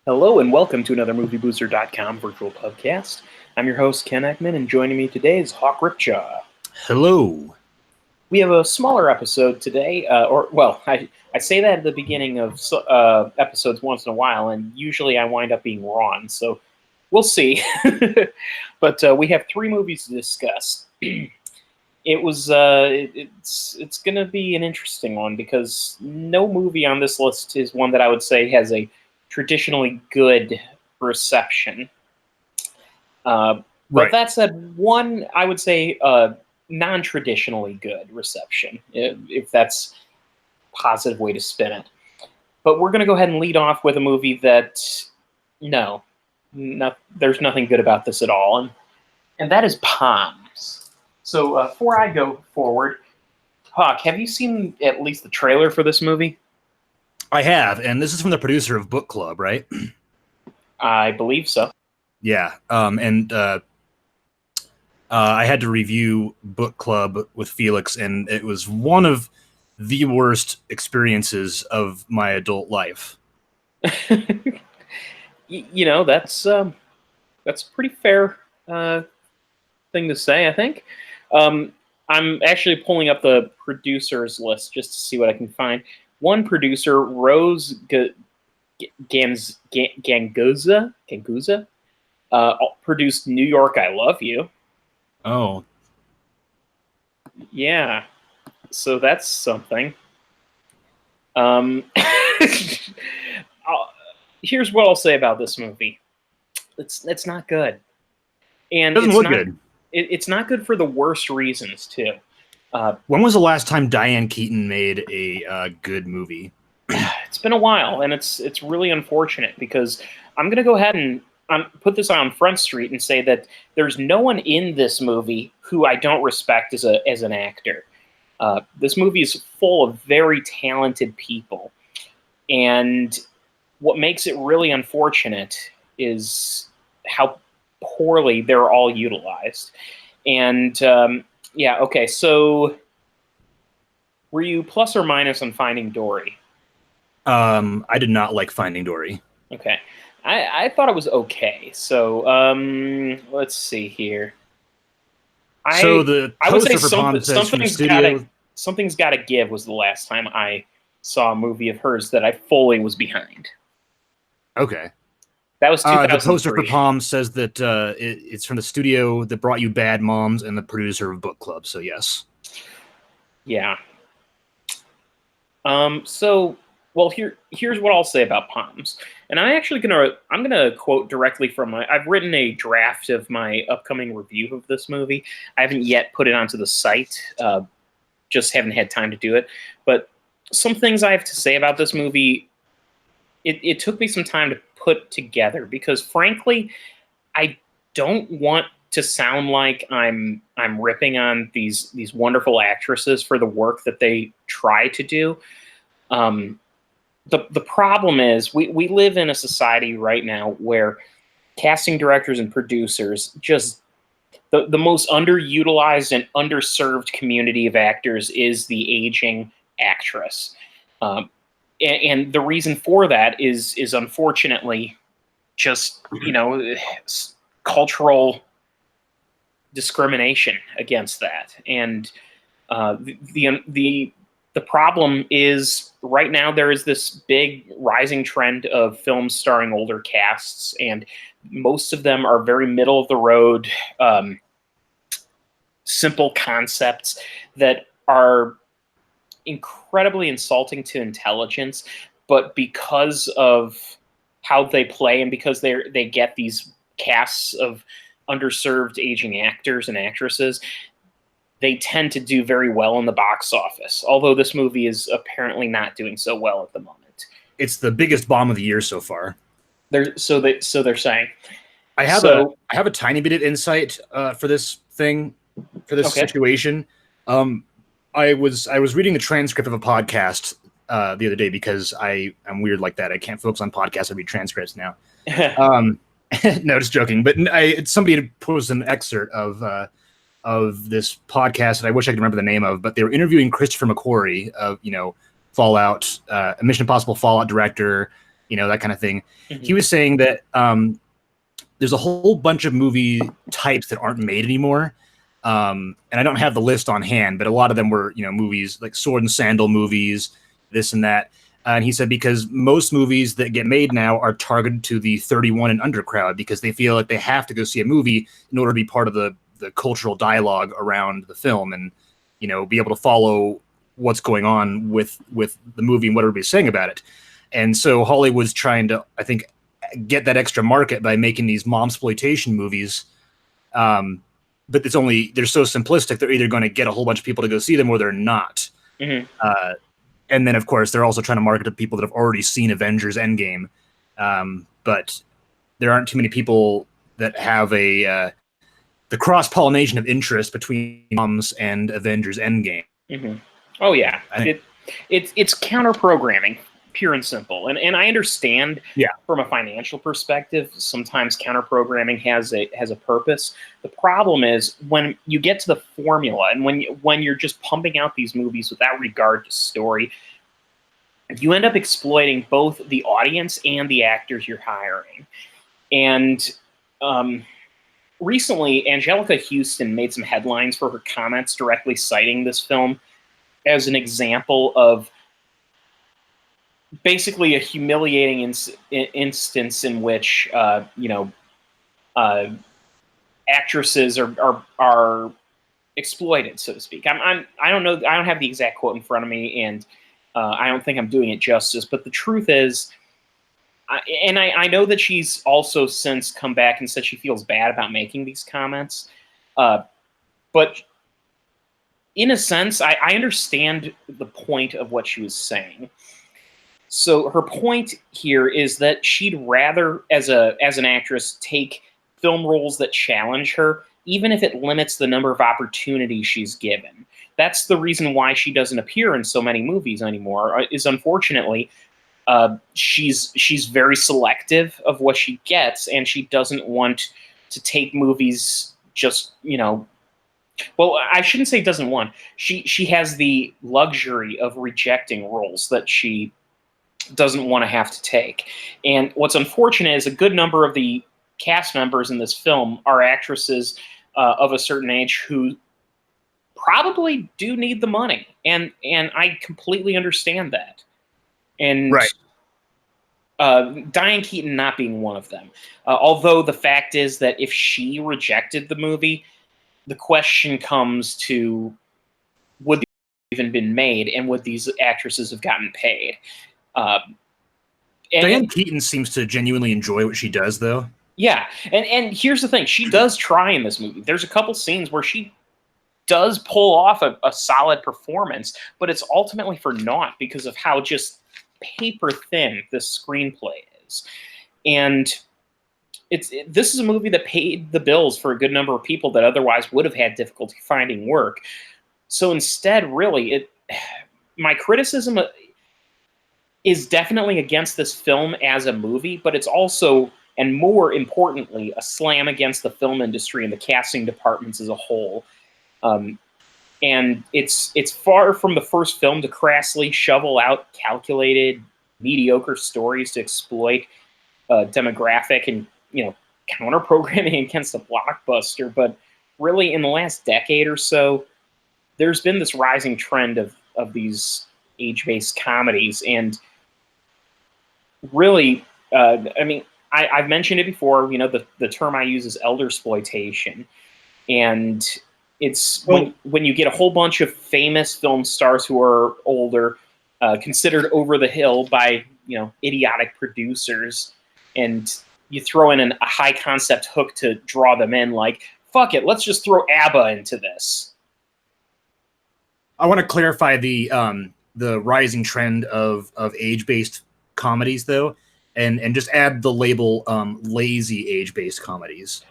Hello and welcome to another MovieBooster.com virtual pubcast. I'm your host, Ken Ekman, and joining me today is Hawk Ripjaw. Hello. We have a smaller episode today, I say that at the beginning of episodes once in a while, and usually I wind up being wrong, so we'll see. But we have 3 movies to discuss. It's going to be an interesting one because no movie on this list is one that I would say has a traditionally good reception. But Right. that said, one, I would say, non-traditionally good reception, if that's a positive way to spin it. But we're going to go ahead and lead off with a movie that, there's nothing good about this at all, and that is Palms. So before I go forward, Hawk, have you seen at least the trailer for this movie? I have, and this is from the producer of Book Club, right? I believe so. Yeah. I had to review Book Club with Felix, and it was one of the worst experiences of my adult life. That's a pretty fair thing to say, I think. I'm actually pulling up the producers list just to see what I can find. One producer, Rose Ganguza, produced New York, I Love You. Oh. Yeah, so that's something. Here's what I'll say about this movie. It's not good. And It doesn't look good. It's not good for the worst reasons, too. When was the last time Diane Keaton made a good movie? It's been a while, and it's really unfortunate because I'm going to go ahead and put this on Front Street and say that there's no one in this movie who I don't respect as an actor. This movie is full of very talented people, and what makes it really unfortunate is how poorly they're all utilized. And okay, so were you plus or minus on Finding Dory? I did not like Finding Dory. Okay. I thought it was okay. So let's see here. I would say Something's Gotta Give was the last time I saw a movie of hers that I fully was behind. Okay. That was 2003. The poster for Palms says that it's from the studio that brought you Bad Moms and the producer of Book Club, so yes. Yeah. Here's what I'll say about Palms. And I'm gonna quote directly from I've written a draft of my upcoming review of this movie. I haven't yet put it onto the site. Just haven't had time to do it. But some things I have to say about this movie, it took me some time to put together because frankly, I don't want to sound like I'm ripping on these wonderful actresses for the work that they try to do. The problem is we live in a society right now where casting directors and producers just the most underutilized and underserved community of actors is the aging actress. And the reason for that is unfortunately just, cultural discrimination against that. And the problem is right now there is this big rising trend of films starring older casts, and most of them are very middle of the road, simple concepts that are incredibly insulting to intelligence, but because of how they play and because they get these casts of underserved aging actors and actresses, they tend to do very well in the box office, although this movie is apparently not doing so well at the moment. It's the biggest bomb of the year so far. They're saying. I have a tiny bit of insight for this situation. I was reading the transcript of a podcast the other day because I'm weird like that. I can't focus on podcasts. I read transcripts now. No, just joking. But somebody had posted an excerpt of this podcast that I wish I could remember the name of, but they were interviewing Christopher McQuarrie of, Fallout, Mission Impossible Fallout director, that kind of thing. Mm-hmm. He was saying that there's a whole bunch of movie types that aren't made anymore. And I don't have the list on hand, but a lot of them were, movies like sword and sandal movies, this and that. And he said because most movies that get made now are targeted to the 31 and under crowd because they feel like they have to go see a movie in order to be part of the cultural dialogue around the film and, be able to follow what's going on with the movie and what everybody's saying about it. And so Hollywood's trying to, I think, get that extra market by making these momsploitation movies. But they're so simplistic, they're either going to get a whole bunch of people to go see them or they're not. Mm-hmm. And then, of course, they're also trying to market to people that have already seen Avengers Endgame. But there aren't too many people that have the cross-pollination of interest between Moms and Avengers Endgame. Mm-hmm. Oh, yeah. It's counter-programming, pure and simple. And I understand from a financial perspective, sometimes counter-programming has a purpose. The problem is when you get to the formula and when you're just pumping out these movies without regard to story, you end up exploiting both the audience and the actors you're hiring. And recently, Angelica Houston made some headlines for her comments directly citing this film as an example of basically a humiliating instance in which actresses are exploited, so to speak. I don't know. I don't have the exact quote in front of me, and I don't think I'm doing it justice. But the truth is, I know that she's also since come back and said she feels bad about making these comments, but in a sense, I understand the point of what she was saying. So her point here is that she'd rather, as an actress, take film roles that challenge her, even if it limits the number of opportunities she's given. That's the reason why she doesn't appear in so many movies anymore, is unfortunately, she's very selective of what she gets, and she doesn't want to take movies just, well, I shouldn't say doesn't want. She has the luxury of rejecting roles that she doesn't want to have to take. And what's unfortunate is a good number of the cast members in this film are actresses of a certain age who probably do need the money. And I completely understand that. And right. Diane Keaton not being one of them. Although the fact is that if she rejected the movie, the question comes to, would they even been made, and would these actresses have gotten paid? Diane Keaton seems to genuinely enjoy what she does, though. Yeah, and here's the thing. She does try in this movie. There's a couple scenes where she does pull off a solid performance, but it's ultimately for naught because of how just paper thin this screenplay is. And this is a movie that paid the bills for a good number of people that otherwise would have had difficulty finding work. So instead, really, my criticism is definitely against this film as a movie, but it's also, and more importantly, a slam against the film industry and the casting departments as a whole. And it's far from the first film to crassly shovel out calculated, mediocre stories to exploit demographic and counter programming against a blockbuster. But really, in the last decade or so, there's been this rising trend of these age-based comedies, and really, I've mentioned it before. The term I use is eldersploitation, and it's when you get a whole bunch of famous film stars who are older, considered over the hill by idiotic producers, and you throw in a high concept hook to draw them in, like, fuck it, let's just throw ABBA into this. I want to clarify the rising trend of age-based comedies, though, and just add the label lazy age-based comedies.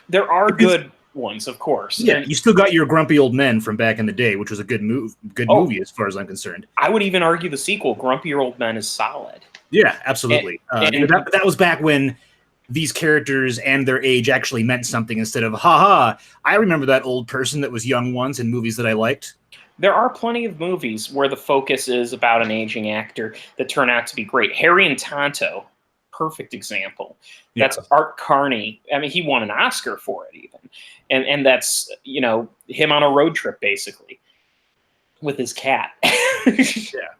There are good ones, of course. Yeah, you still got your Grumpy Old Men from back in the day, which was a good movie as far as I'm concerned. I would even argue the sequel, Grumpy Old Men, is solid. Yeah, absolutely. That was back when these characters and their age actually meant something instead of, haha, I remember that old person that was young once in movies that I liked. There are plenty of movies where the focus is about an aging actor that turn out to be great. Harry and Tonto perfect example. Yeah. That's Art Carney. I mean, he won an Oscar for it even. And that's, him on a road trip basically with his cat. Yeah.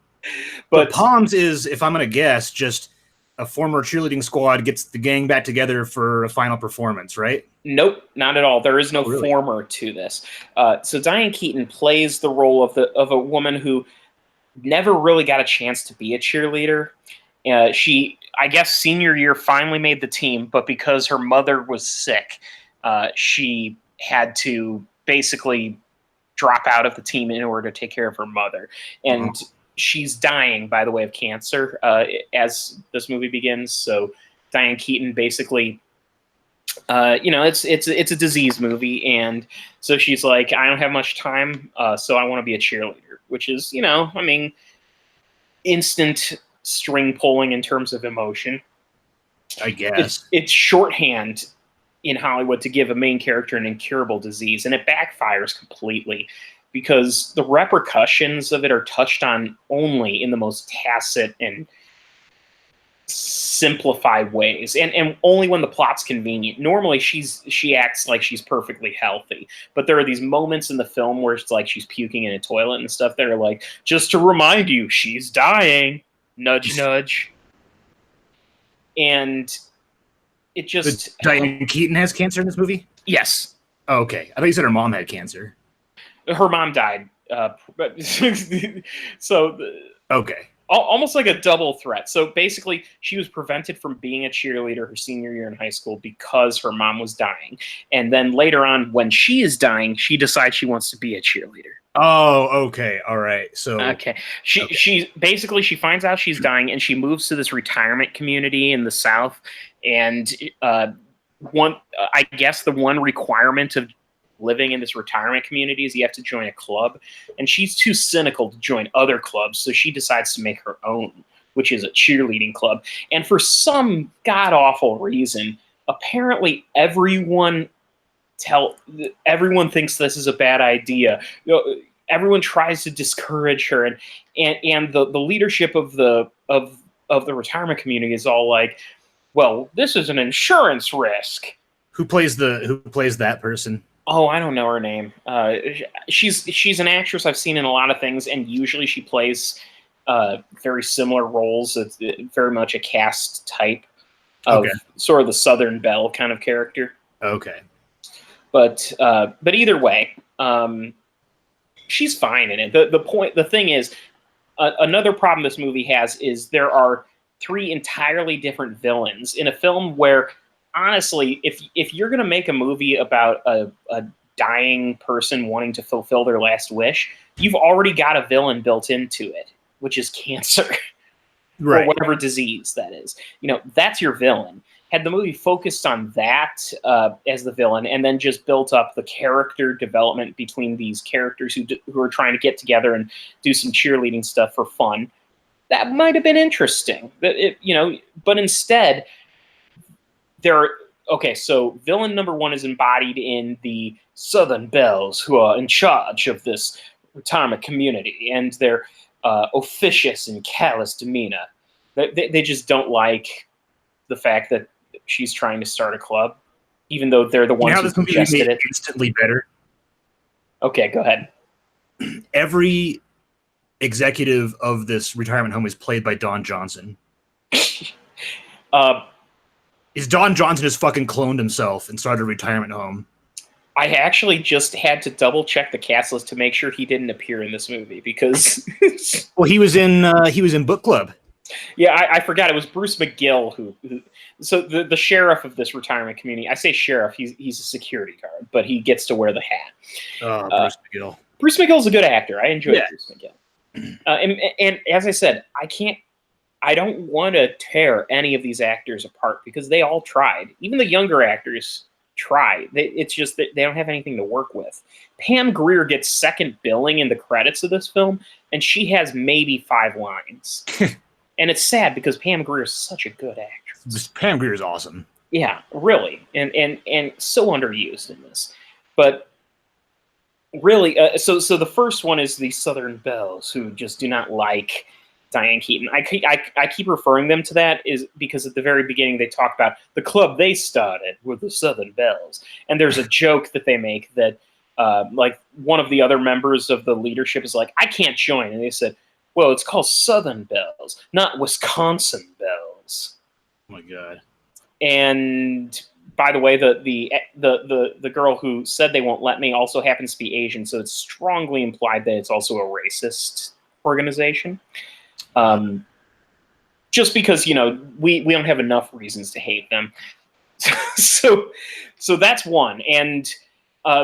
But Palms is, if I'm going to guess, just a former cheerleading squad gets the gang back together for a final performance, right? nope, not at all. There is no really? former to this. So Diane Keaton plays the role of a woman who never really got a chance to be a cheerleader. She, I guess, senior year finally made the team, but because her mother was sick, she had to basically drop out of the team in order to take care of her mother. And she's dying, by the way, of cancer as this movie begins. So Diane Keaton basically, it's a disease movie, and so she's like, I don't have much time, so I want to be a cheerleader, which is, instant string pulling in terms of emotion. I guess it's shorthand in Hollywood to give a main character an incurable disease, and it backfires completely because the repercussions of it are touched on only in the most tacit and simplified ways, and only when the plot's convenient. Normally she acts like she's perfectly healthy, but there are these moments in the film where it's like she's puking in a toilet and stuff that are like, just to remind you, she's dying, nudge nudge. And it just... Diane Keaton has cancer in this movie? Yes. Oh, okay. I thought you said her mom had cancer. Her mom died. So... Okay. Almost like a double threat. So basically, she was prevented from being a cheerleader her senior year in high school because her mom was dying. And then later on, when she is dying, she decides she wants to be a cheerleader. Oh, okay. All right. So okay. She basically, she finds out she's dying, and she moves to this retirement community in the South. And I guess the one requirement of living in this retirement community is you have to join a club, and she's too cynical to join other clubs, so she decides to make her own, which is a cheerleading club. And for some god-awful reason, apparently everyone thinks this is a bad idea. Everyone tries to discourage her, and the leadership of the retirement community is all like, well, this is an insurance risk. Who plays that person? Oh, I don't know her name. She's an actress I've seen in a lot of things, and usually she plays very similar roles. It's very much a cast type of sort of the Southern Belle kind of character. Okay. But either way, she's fine in it. The thing is, another problem this movie has is there are 3 entirely different villains in a film where, honestly, if you're going to make a movie about a dying person wanting to fulfill their last wish, you've already got a villain built into it, which is cancer. Right. Or whatever disease that is. That's your villain. Had the movie focused on that as the villain, and then just built up the character development between these characters who are trying to get together and do some cheerleading stuff for fun, that might have been interesting. But instead... so villain number 1 is embodied in the Southern Belles, who are in charge of this retirement community, and their officious and callous demeanor. They just don't like the fact that she's trying to start a club, even though they're the ones who suggested it. Instantly better. Okay, go ahead. Every executive of this retirement home is played by Don Johnson. Is Don Johnson just fucking cloned himself and started a retirement home? I actually just had to double check the cast list to make sure he didn't appear in this movie because... Well, he was in Book Club. Yeah, I forgot. It was Bruce McGill who so the sheriff of this retirement community. I say sheriff. He's a security guard, but he gets to wear the hat. Bruce McGill. Bruce McGill's a good actor. I enjoy Bruce McGill. And as I said, I don't want to tear any of these actors apart because they all tried. Even the younger actors try. It's just that they don't have anything to work with. Pam Grier gets second billing in the credits of this film, and she has maybe 5 lines. And it's sad because Pam Grier is such a good actress. Pam Grier is awesome. Yeah, really, and so underused in this. But really, so the first one is the Southern Belles, who just do not like Diane Keaton. I keep referring them to that is because at the very beginning they talk about the club they started were the Southern Belles, and there's a joke that they make that like one of the other members of the leadership is like, I can't join, and they said, well, it's called Southern Belles, not Wisconsin Belles. Oh my god! And by the way, the girl who said they won't let me also happens to be Asian, so it's strongly implied that it's also a racist organization. Just because, you know, we don't have enough reasons to hate them. so that's one. And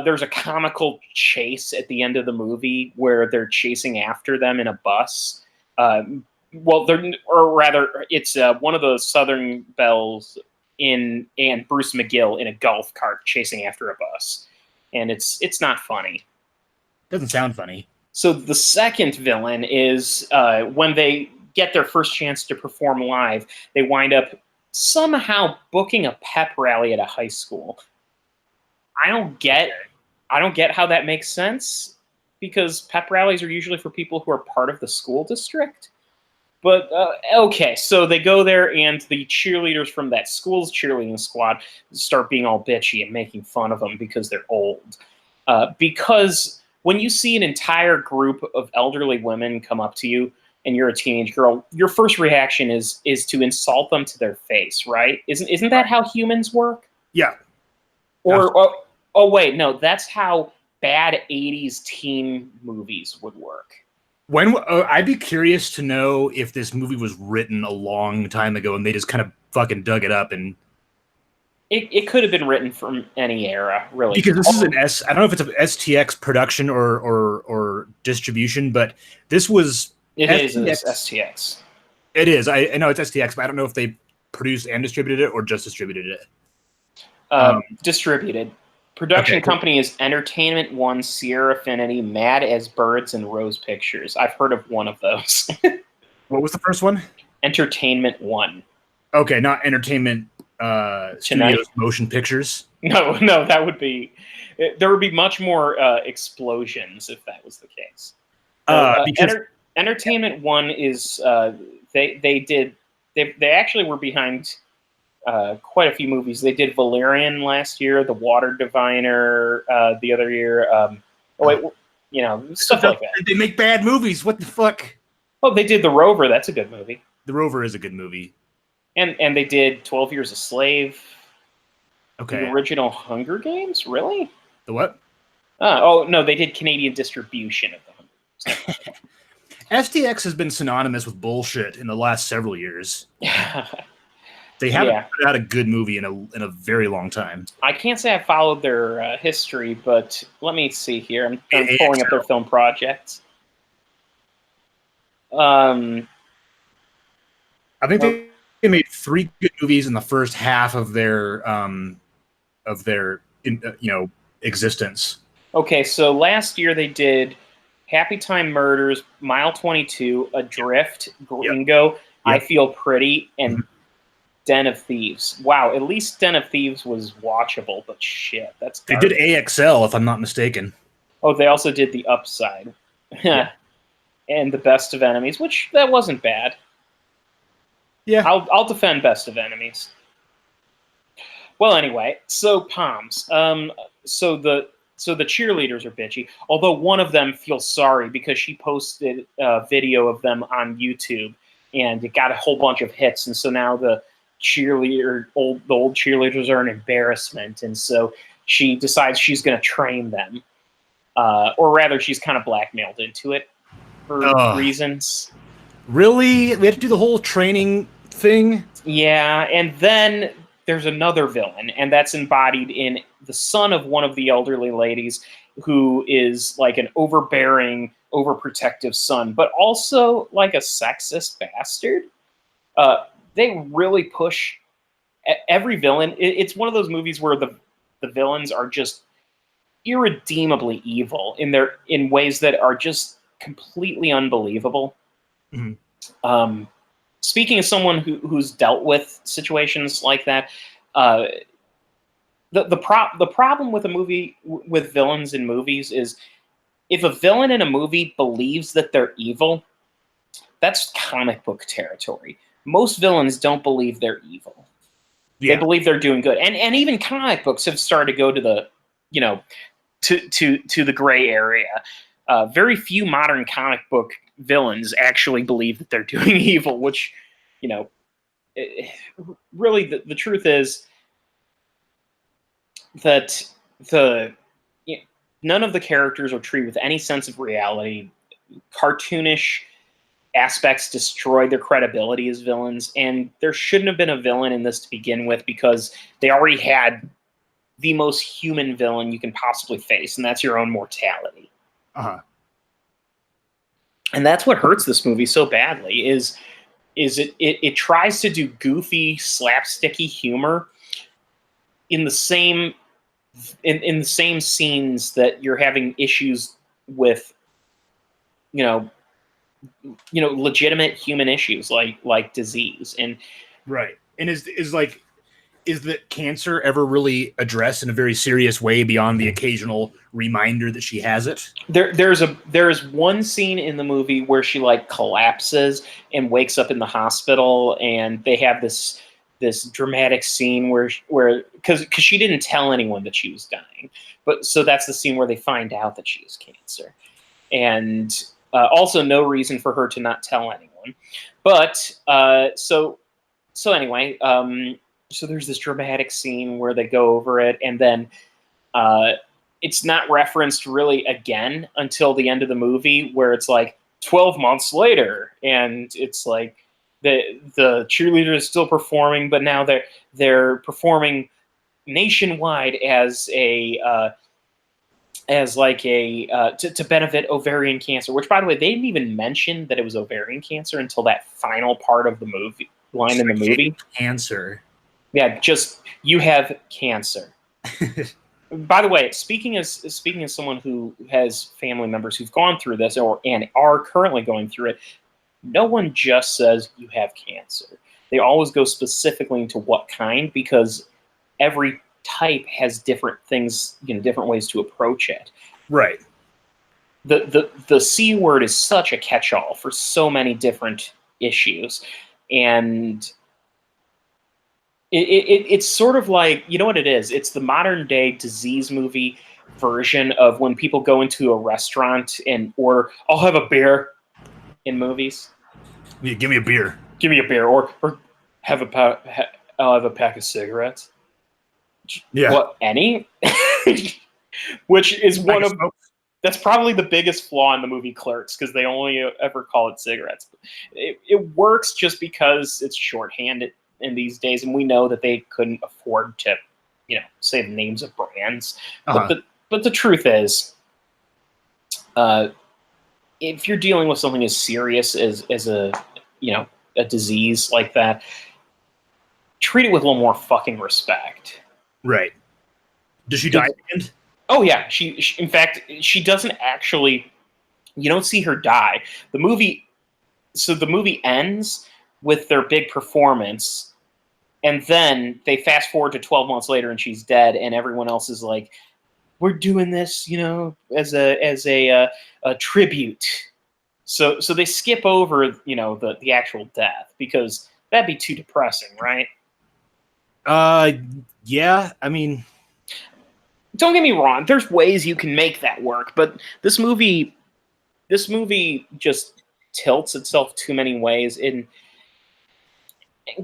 there's a comical chase at the end of the movie where they're chasing after them in a bus. It's one of the Southern Belles and Bruce McGill in a golf cart chasing after a bus, and it's not funny. Doesn't sound funny. So the second villain is when they get their first chance to perform live, they wind up somehow booking a pep rally at a high school. I don't get how that makes sense, because pep rallies are usually for people who are part of the school district. But okay, so they go there, and the cheerleaders from that school's cheerleading squad start being all bitchy and making fun of them because they're old. Because when you see an entire group of elderly women come up to you and you're a teenage girl, your first reaction is to insult them to their face, right? Isn't that how humans work? Yeah. Oh wait, no, that's how bad 80s teen movies would work. I'd be curious to know if this movie was written a long time ago and they just kind of fucking dug it up and. It could have been written from any era, really. Because this is I don't know if it's an STX production or distribution, but this was. It is STX. It is. I know it's STX, but I don't know if they produced and distributed it or just distributed it. Distributed. Production company is Entertainment One, Sierra Affinity, Mad as Birds, and Rose Pictures. I've heard of one of those. What was the first one? Entertainment One. Okay, not Entertainment Studios Motion Pictures. No, that would be. There would be much more explosions if that was the case. Entertainment One is they actually were behind quite a few movies. They did Valerian last year, The Water Diviner the other year. Stuff like that. They make bad movies. What the fuck? Oh, they did The Rover. That's a good movie. The Rover is a good movie. And they did 12 Years a Slave. Okay. The original Hunger Games? Really? The what? No, they did Canadian distribution of the Hunger Games. STX has been synonymous with bullshit in the last several years. They haven't put out a good movie in a very long time. I can't say I followed their history, but let me see here. I'm pulling up their film projects. I think they made 3 good movies in the first half of their existence. Okay, so last year they did Happy Time Murders, Mile 22, Adrift, Gringo, Yep. I Feel Pretty, and Den of Thieves. Wow, at least Den of Thieves was watchable, but shit, that's garbage. They did AXL, if I'm not mistaken. Oh, they also did The Upside. And The Best of Enemies, which that wasn't bad. Yeah. I'll defend Best of Enemies. Well, anyway, so Palms. So the cheerleaders are bitchy, although one of them feels sorry because she posted a video of them on YouTube and it got a whole bunch of hits, and so now the old cheerleaders are an embarrassment, and so she decides she's going to train them, or rather, she's kind of blackmailed into it for reasons. Really? We have to do the whole training thing? Yeah, and then there's another villain, and that's embodied in the son of one of the elderly ladies, who is like an overbearing, overprotective son, but also like a sexist bastard. They really push every villain. It's one of those movies where the villains are just irredeemably evil in ways that are just completely unbelievable. Mm-hmm. Speaking as someone who's dealt with situations like that, the problem with a movie with villains in movies is if a villain in a movie believes that they're evil, That's comic book territory. Most villains don't believe they're evil. Yeah. They believe they're doing good. And even comic books have started to go to the, to the gray area. Very few modern comic book villains actually believe that they're doing evil, which, really the truth is that none of the characters are treated with any sense of reality. Cartoonish aspects destroy their credibility as villains, and there shouldn't have been a villain in this to begin with because they already had the most human villain you can possibly face, and that's your own mortality. Uh-huh. And that's what hurts this movie so badly is it tries to do goofy, slapsticky humor in the same in the same scenes that you're having issues with, legitimate human issues like disease. And right. And is the cancer ever really addressed in a very serious way beyond the occasional reminder that she has it? There's one scene in the movie where she like collapses and wakes up in the hospital, and they have this dramatic scene where because she didn't tell anyone that she was dying, but so that's the scene where they find out that she has cancer, and also no reason for her to not tell anyone, but so anyway. So there's this dramatic scene where they go over it, and then it's not referenced really again until the end of the movie, where it's like 12 months later, and it's like the cheerleader is still performing, but now they're performing nationwide as to benefit ovarian cancer. Which, by the way, they didn't even mention that it was ovarian cancer until that final part of the movie line in the movie. Cancer. Yeah, just you have cancer. By the way, speaking as someone who has family members who've gone through this and are currently going through it, no one just says you have cancer. They always go specifically into what kind, because every type has different things, different ways to approach it. Right. The C word is such a catch-all for so many different issues, and it's sort of like, you know what it is? It's the modern day disease movie version of when people go into a restaurant and order, I'll have a beer in movies. Yeah, give me a beer. Give me a beer, or have I'll have a pack of cigarettes. Yeah. What, any? Which is that's probably the biggest flaw in the movie Clerks, because they only ever call it cigarettes. It works just because it's shorthanded in these days, and we know that they couldn't afford to, say the names of brands. Uh-huh. But the truth is, if you're dealing with something as serious as a disease like that, treat it with a little more fucking respect. Right. Does she die at the end? Oh yeah, she in fact, she doesn't actually. You don't see her die. The movie ends with their big performance, and then they fast forward to 12 months later, and she's dead, and everyone else is like, "We're doing this, as a tribute." So they skip over, the actual death, because that'd be too depressing, right? Yeah. I mean, don't get me wrong. There's ways you can make that work, but this movie just tilts itself too many ways. And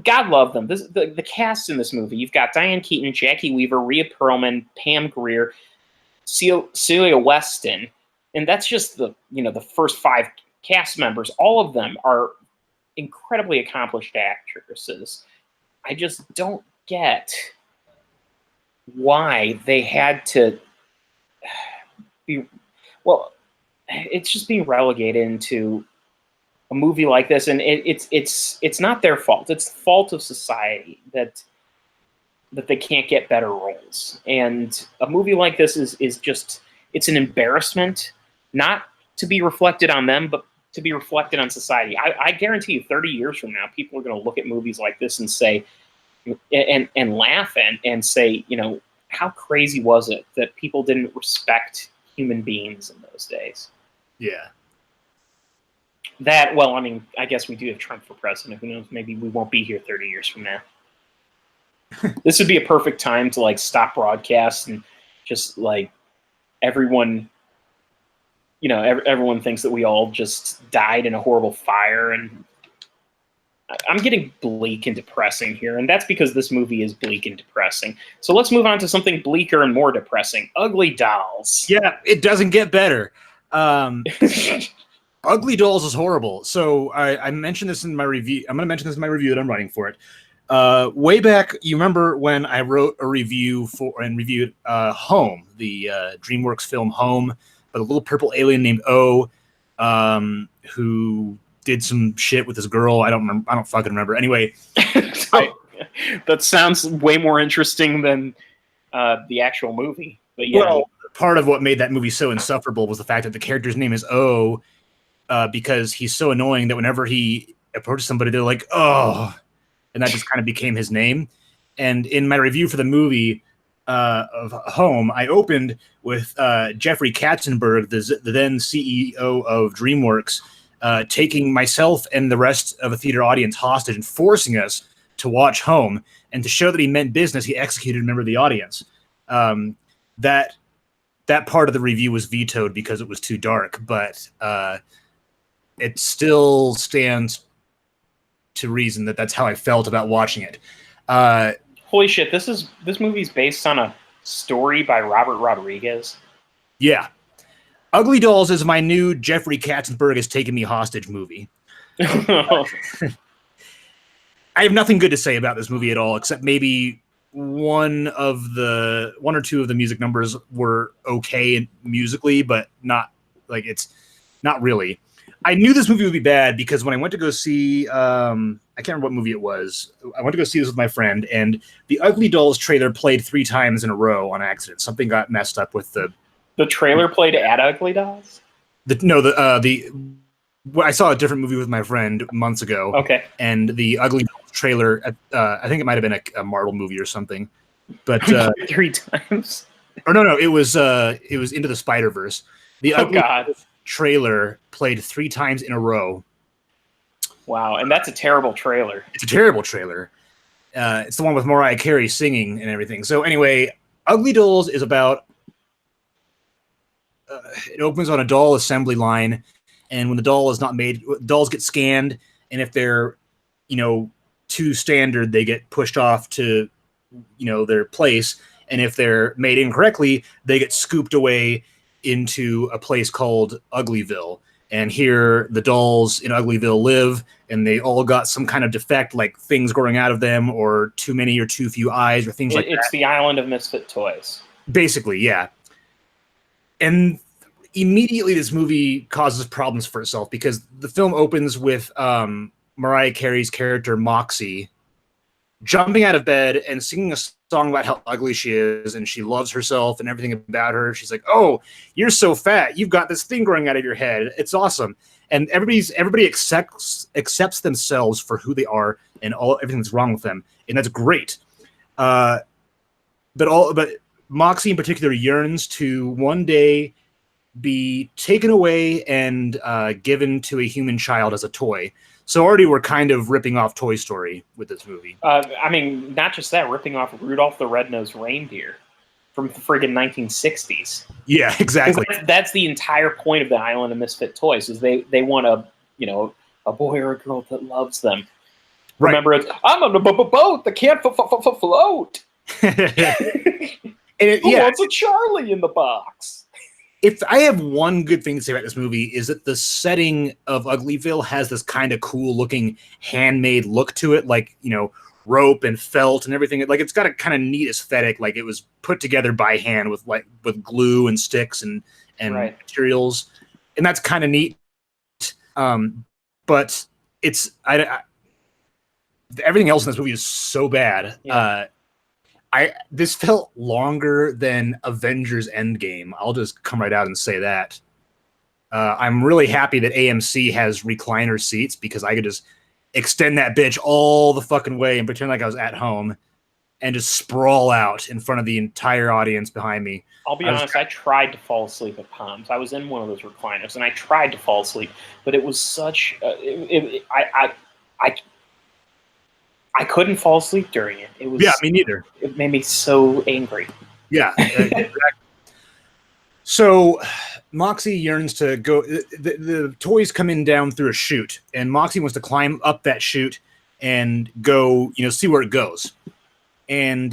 God love them. The cast in this movie. You've got Diane Keaton, Jackie Weaver, Rhea Perlman, Pam Grier, Celia Weston, and that's just the first 5 cast members. All of them are incredibly accomplished actresses. I just don't get why they had to be. Well, it's just being relegated into a movie like this, and it's not their fault. It's the fault of society that they can't get better roles. And a movie like this is just, it's an embarrassment, not to be reflected on them, but to be reflected on society. I guarantee you 30 years from now, people are going to look at movies like this and say, and laugh and say, how crazy was it that people didn't respect human beings in those days? Yeah. That, well, I mean, I guess we do have Trump for president. Who knows? Maybe we won't be here 30 years from now. This would be a perfect time to like stop broadcast and just like everyone, everyone thinks that we all just died in a horrible fire, and I'm getting bleak and depressing here, and that's because this movie is bleak and depressing. So let's move on to something bleaker and more depressing: Ugly Dolls. Yeah, it doesn't get better. Ugly Dolls is horrible. So I mentioned this in my review. I'm going to mention this in my review that I'm writing for it. Way back, you remember when I wrote a review for and reviewed Home, the DreamWorks film Home, but a little purple alien named O, who did some shit with this girl. I don't fucking remember. Anyway, that sounds way more interesting than the actual movie. But yeah. Well, part of what made that movie so insufferable was the fact that the character's name is O, because he's so annoying that whenever he approaches somebody, they're like, "Oh," and that just kind of became his name. And in my review for the movie of Home, I opened with Jeffrey Katzenberg, the then CEO of DreamWorks, taking myself and the rest of a theater audience hostage and forcing us to watch Home. And to show that he meant business, he executed a member of the audience. That part of the review was vetoed because it was too dark, but it still stands to reason that that's how I felt about watching it. Holy shit! This movie's based on a story by Robert Rodriguez. Yeah, Ugly Dolls is my new Jeffrey Katzenberg has taken me hostage movie. I have nothing good to say about this movie at all, except maybe one or two of the music numbers were okay musically, but not like it's not really. I knew this movie would be bad because when I went to go see, I can't remember what movie it was. I went to go see this with my friend, and the Ugly Dolls trailer played 3 times in a row on accident. Something got messed up with the trailer played at Ugly Dolls. I saw a different movie with my friend months ago. Okay, and the Ugly Dolls trailer, I think it might have been a Marvel movie or something, but 3 times. Or no, it was Into the Spider-Verse. The Ugly Dolls trailer played 3 times in a row. Wow, and that's a terrible trailer. It's a terrible trailer. It's the one with Mariah Carey singing and everything. So anyway, Ugly Dolls is about... it opens on a doll assembly line, and when the doll is not made, dolls get scanned, and if they're, too standard, they get pushed off to, their place, and if they're made incorrectly, they get scooped away into a place called Uglyville. And here the dolls in Uglyville live, and they all got some kind of defect, like things growing out of them, or too many or too few eyes, or things like that. It's the island of misfit toys. Basically, yeah. And immediately this movie causes problems for itself, because the film opens with Mariah Carey's character, Moxie, jumping out of bed and singing a song about how ugly she is, and she loves herself and everything about her. She's like, "Oh, you're so fat. You've got this thing growing out of your head. It's awesome." And everybody accepts themselves for who they are and everything that's wrong with them, and that's great. But Moxie in particular yearns to one day be taken away and given to a human child as a toy. So already we're kind of ripping off Toy Story with this movie. I mean, not just that, ripping off Rudolph the Red-Nosed Reindeer from the friggin' 1960s. Yeah, exactly. That's the entire point of the Island of Misfit Toys, is they want a boy or a girl that loves them. Right. Remember, it's, I'm on a boat that can't float. Who wants a Charlie in the box? If I have one good thing to say about this movie, is that the setting of Uglyville has this kind of cool looking handmade look to it, like, rope and felt and everything. Like, it's got a kind of neat aesthetic, like it was put together by hand with glue and sticks and right. materials, and that's kind of neat. But it's everything else in this movie is so bad. Yeah. This felt longer than Avengers Endgame. I'll just come right out and say that. I'm really happy that AMC has recliner seats, because I could just extend that bitch all the fucking way and pretend like I was at home and just sprawl out in front of the entire audience behind me. I'll be honest, I tried to fall asleep at Palms. I was in one of those recliners, and I tried to fall asleep, but it was such... I couldn't fall asleep during it. It was... Yeah, me neither. It made me so angry. Yeah. Exactly. So Moxie yearns to go... The toys come in down through a chute, and Moxie wants to climb up that chute and go, see where it goes. And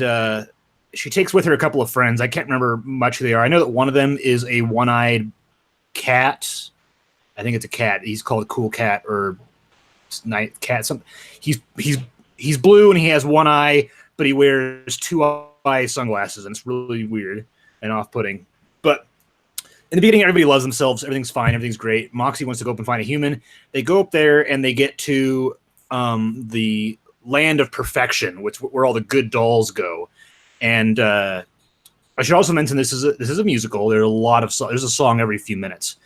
she takes with her a couple of friends. I can't remember much who they are. I know that one of them is a one-eyed cat. I think it's a cat. He's called a Cool Cat or Night Cat. Something. He's blue and he has one eye, but he wears two-eye sunglasses, and it's really weird and off-putting. But in the beginning, everybody loves themselves. Everything's fine. Everything's great. Moxie wants to go up and find a human. They go up there and they get to the land of perfection, where all the good dolls go. And I should also mention this is a musical. There's a song every few minutes.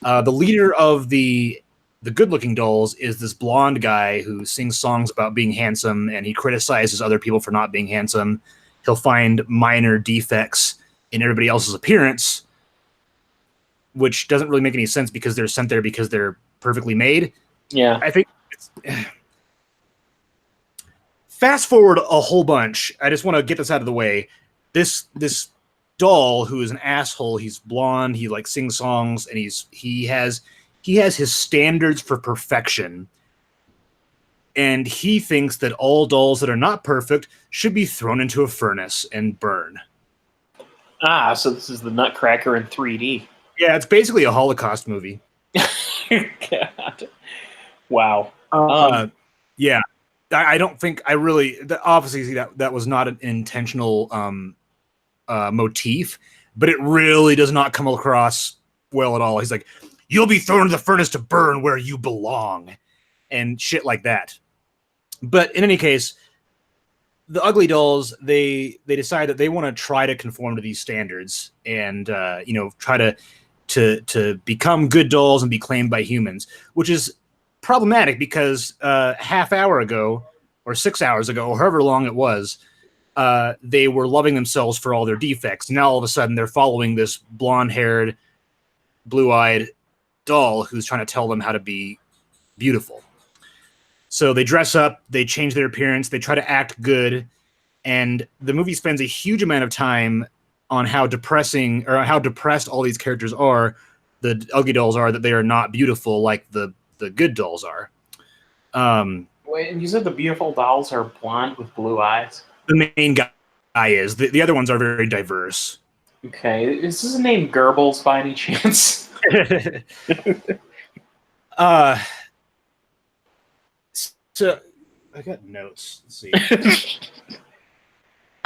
The leader of the good-looking dolls is this blonde guy who sings songs about being handsome, and he criticizes other people for not being handsome. He'll find minor defects in everybody else's appearance, which doesn't really make any sense because they're sent there because they're perfectly made. Yeah. I think fast forward a whole bunch. I just want to get this out of the way. This doll who is an asshole. He's blonde. He sings songs, and he has his standards for perfection. And he thinks that all dolls that are not perfect should be thrown into a furnace and burn. Ah, so this is the Nutcracker in 3D. Yeah, it's basically a Holocaust movie. God. Wow. Yeah. I don't think I really... Obviously, that was not an intentional motif, but it really does not come across well at all. He's like, you'll be thrown into the furnace to burn where you belong, and shit like that. But in any case, the Ugly Dolls, they decide that they want to try to conform to these standards and try to become good dolls and be claimed by humans, which is problematic because half hour ago or 6 hours ago or however long it was, they were loving themselves for all their defects. Now all of a sudden they're following this blonde-haired, blue-eyed doll who's trying to tell them how to be beautiful. So they dress up, they change their appearance, they try to act good, and the movie spends a huge amount of time on how depressing or how depressed all these characters are, the Ugly Dolls are, that they are not beautiful like the good dolls are. Wait, and you said the beautiful dolls are blonde with blue eyes? The main guy is. The other ones are very diverse. Okay, is this name Goebbels by any chance? So I got notes. Let's see.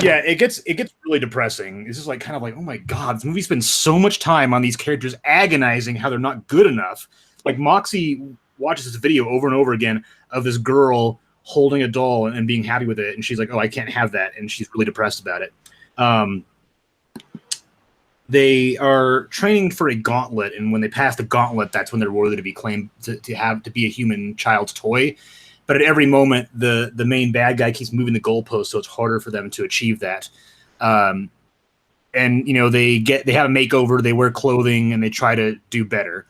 Yeah, it gets really depressing. It's just kind of oh my god, this movie spends so much time on these characters agonizing how they're not good enough. Moxie watches this video over and over again of this girl holding a doll and being happy with it, and she's like, "Oh, I can't have that," and she's really depressed about it. They are training for a gauntlet, and when they pass the gauntlet, that's when they're worthy to be claimed to be a human child's toy. But at every moment, the main bad guy keeps moving the goalpost, so it's harder for them to achieve that. And they have a makeover, they wear clothing, and they try to do better.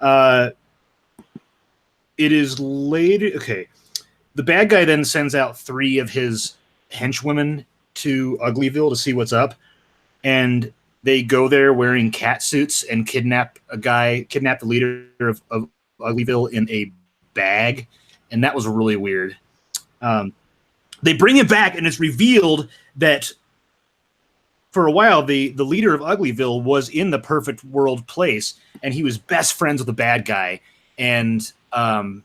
It is later. Okay, the bad guy then sends out 3 of his henchwomen to Uglyville to see what's up, and they go there wearing cat suits and kidnap the leader of Uglyville in a bag. And that was really weird. They bring him back, and it's revealed that for a while, the leader of Uglyville was in the perfect world place, and he was best friends with the bad guy. And, and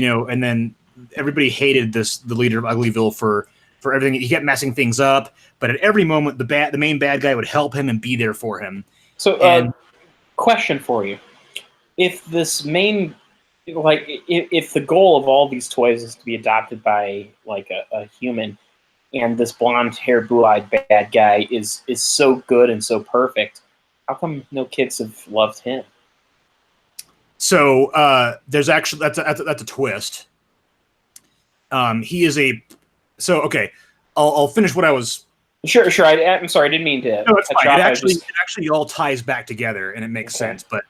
then everybody hated the leader of Uglyville for everything. He kept messing things up, but at every moment, the main bad guy would help him and be there for him. So, question for you. If this main... if the goal of all these toys is to be adopted by a human, and this blonde-haired, blue-eyed bad guy is so good and so perfect, how come no kids have loved him? So there's actually that's a twist. He is okay. I'll finish what I was. Sure. I'm sorry, I didn't mean to. No, it's fine. It actually all ties back together, and it makes Okay. sense. But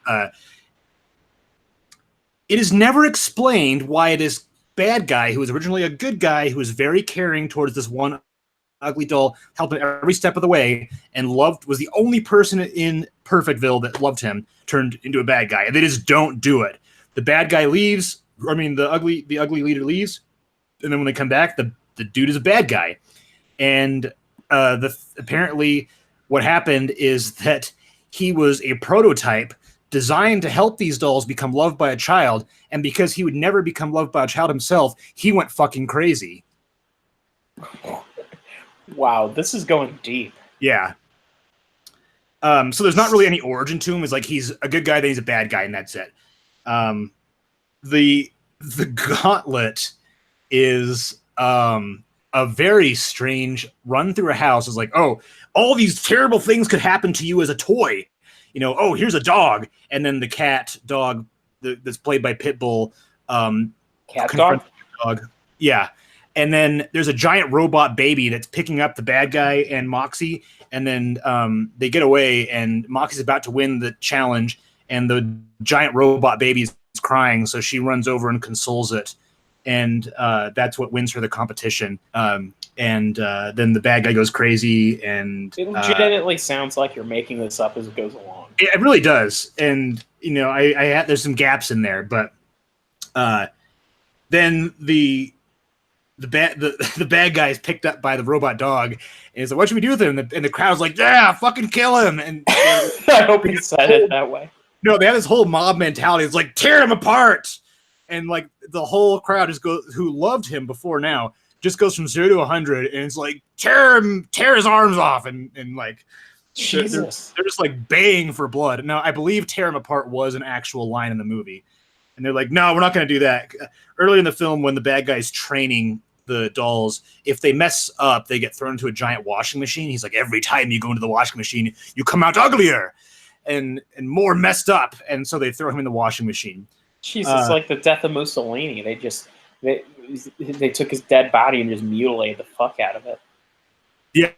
it is never explained why this bad guy, who was originally a good guy, who was very caring towards this one ugly doll, helped him every step of the way, and was the only person in Perfectville that loved him, turned into a bad guy. And they just don't do it. The bad guy leaves. I mean, the ugly leader leaves, and then when they come back, the dude is a bad guy. And apparently, what happened is that he was a prototype designed to help these dolls become loved by a child, and because he would never become loved by a child himself, he went fucking crazy. Wow, this is going deep. Yeah. So there's not really any origin to him. It's like he's a good guy, then he's a bad guy, and that's it. The gauntlet is a very strange run through a house. It's like, oh, all these terrible things could happen to you as a toy. You know, oh, here's a dog, and then the cat dog that's played by Pitbull. Cat dog? Yeah. And then there's a giant robot baby that's picking up the bad guy and Moxie, and then they get away, and Moxie's about to win the challenge, and the giant robot baby is crying, so she runs over and consoles it, and that's what wins her the competition. And then the bad guy goes crazy, and it legitimately sounds like you're making this up as it goes along. It really does, and you know, there's some gaps in there, but then the bad guy is picked up by the robot dog, and he's like, "What should we do with him?" And the crowd's like, "Yeah, fucking kill him!" And I hope he said it that way. No, they have this whole mob mentality. It's like, tear him apart, and like the whole crowd just goes, who loved him before now, just goes from 0 to 100, and it's like, tear his arms off, and like, Jesus, they're just like baying for blood. Now, I believe "tear him apart" was an actual line in the movie, and they're like, "No, we're not going to do that." Earlier in the film, when the bad guy's training the dolls, if they mess up, they get thrown into a giant washing machine. He's like, every time you go into the washing machine, you come out uglier and more messed up, and so they throw him in the washing machine. Jesus, like the death of Mussolini. They took his dead body and just mutilated the fuck out of it. Yeah,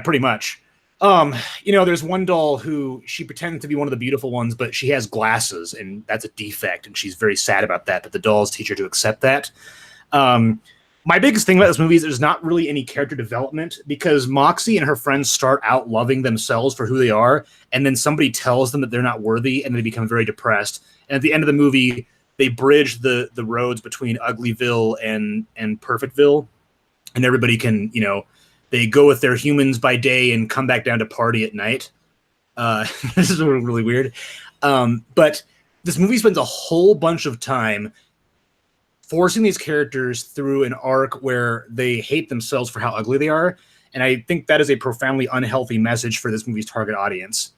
pretty much. You know, there's one doll who she pretends to be one of the beautiful ones, but she has glasses, and that's a defect, and she's very sad about that, but the dolls teach her to accept that. My biggest thing about this movie is there's not really any character development, because Moxie and her friends start out loving themselves for who they are, and then somebody tells them that they're not worthy, and they become very depressed. And at the end of the movie, they bridge the roads between Uglyville and Perfectville, and everybody can, you know, they go with their humans by day and come back down to party at night. This is really weird. But this movie spends a whole bunch of time forcing these characters through an arc where they hate themselves for how ugly they are. And I think that is a profoundly unhealthy message for this movie's target audience.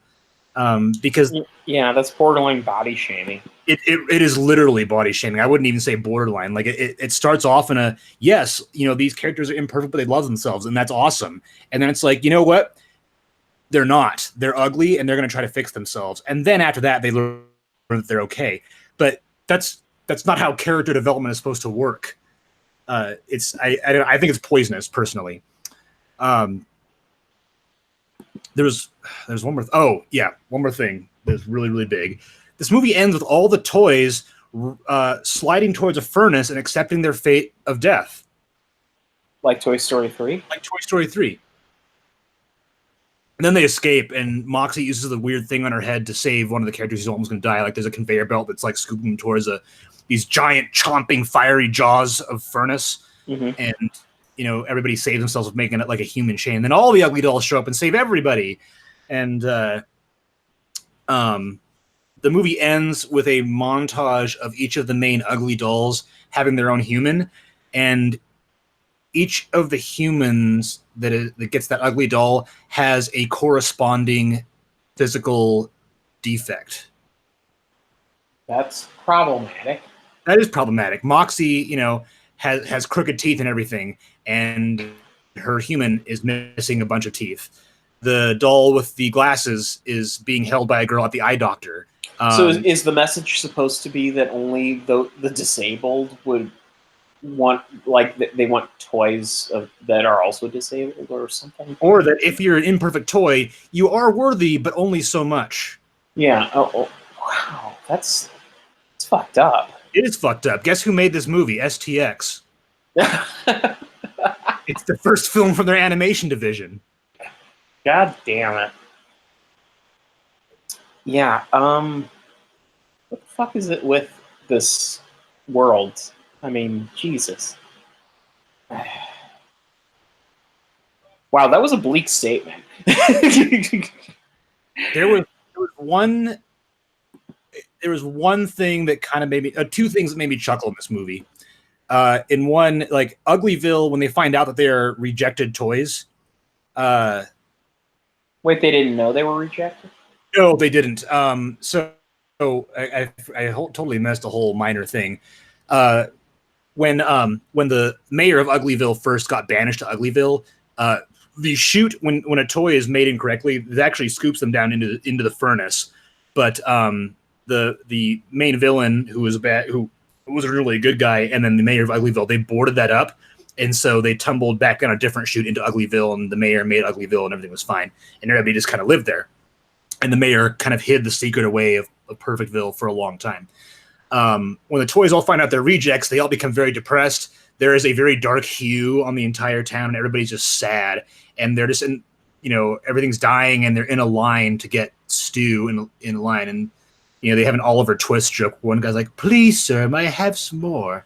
Because yeah, that's borderline body shaming. It is literally body shaming. I wouldn't even say borderline. Like it starts off in a, yes, you know, these characters are imperfect, but they love themselves, and that's awesome. And then it's like, you know what? They're not. They're ugly, and they're going to try to fix themselves. And then after that, they learn that they're okay. But that's not how character development is supposed to work. I think it's poisonous, personally. There's one more. One more thing that's really, really big. This movie ends with all the toys sliding towards a furnace and accepting their fate of death. Like Toy Story 3? Like Toy Story 3. And then they escape, and Moxie uses the weird thing on her head to save one of the characters who's almost going to die. Like there's a conveyor belt that's like scooping them towards these giant chomping fiery jaws of furnace. Mm-hmm. And you know, everybody saves themselves with making it like a human chain. Then all the ugly dolls show up and save everybody. And the movie ends with a montage of each of the main ugly dolls having their own human, and each of the humans that gets that ugly doll has a corresponding physical defect. That's problematic. That is problematic. Moxie, you know, has crooked teeth and everything, and her human is missing a bunch of teeth. The doll with the glasses is being held by a girl at the eye doctor. So is the message supposed to be that only the disabled would they want toys that are also disabled or something. Or that if you're an imperfect toy, you are worthy, but only so much. Yeah. Oh, wow. It's fucked up. It is fucked up. Guess who made this movie? STX. It's the first film from their animation division. God damn it. Yeah. What the fuck is it with this world? I mean, Jesus. Wow, that was a bleak statement. There was one thing that kind of made me two things that made me chuckle in this movie. In one, like Uglyville, when they find out that they are rejected toys. Wait, they didn't know they were rejected? No, they didn't. So I totally missed a whole minor thing. When the mayor of Uglyville first got banished to Uglyville, the chute when a toy is made incorrectly, it actually scoops them down into the furnace. But the main villain who was really a good guy, and then the mayor of Uglyville, they boarded that up, and so they tumbled back on a different chute into Uglyville, and the mayor made Uglyville, and everything was fine, and everybody just kind of lived there. And the mayor kind of hid the secret away of Perfectville for a long time. When the toys all find out they're rejects, they all become very depressed. There is a very dark hue on the entire town, and everybody's just sad. And they're just everything's dying, and they're in a line to get stew in line. And, they have an Oliver Twist joke. One guy's like, "Please, sir, may I have some more?"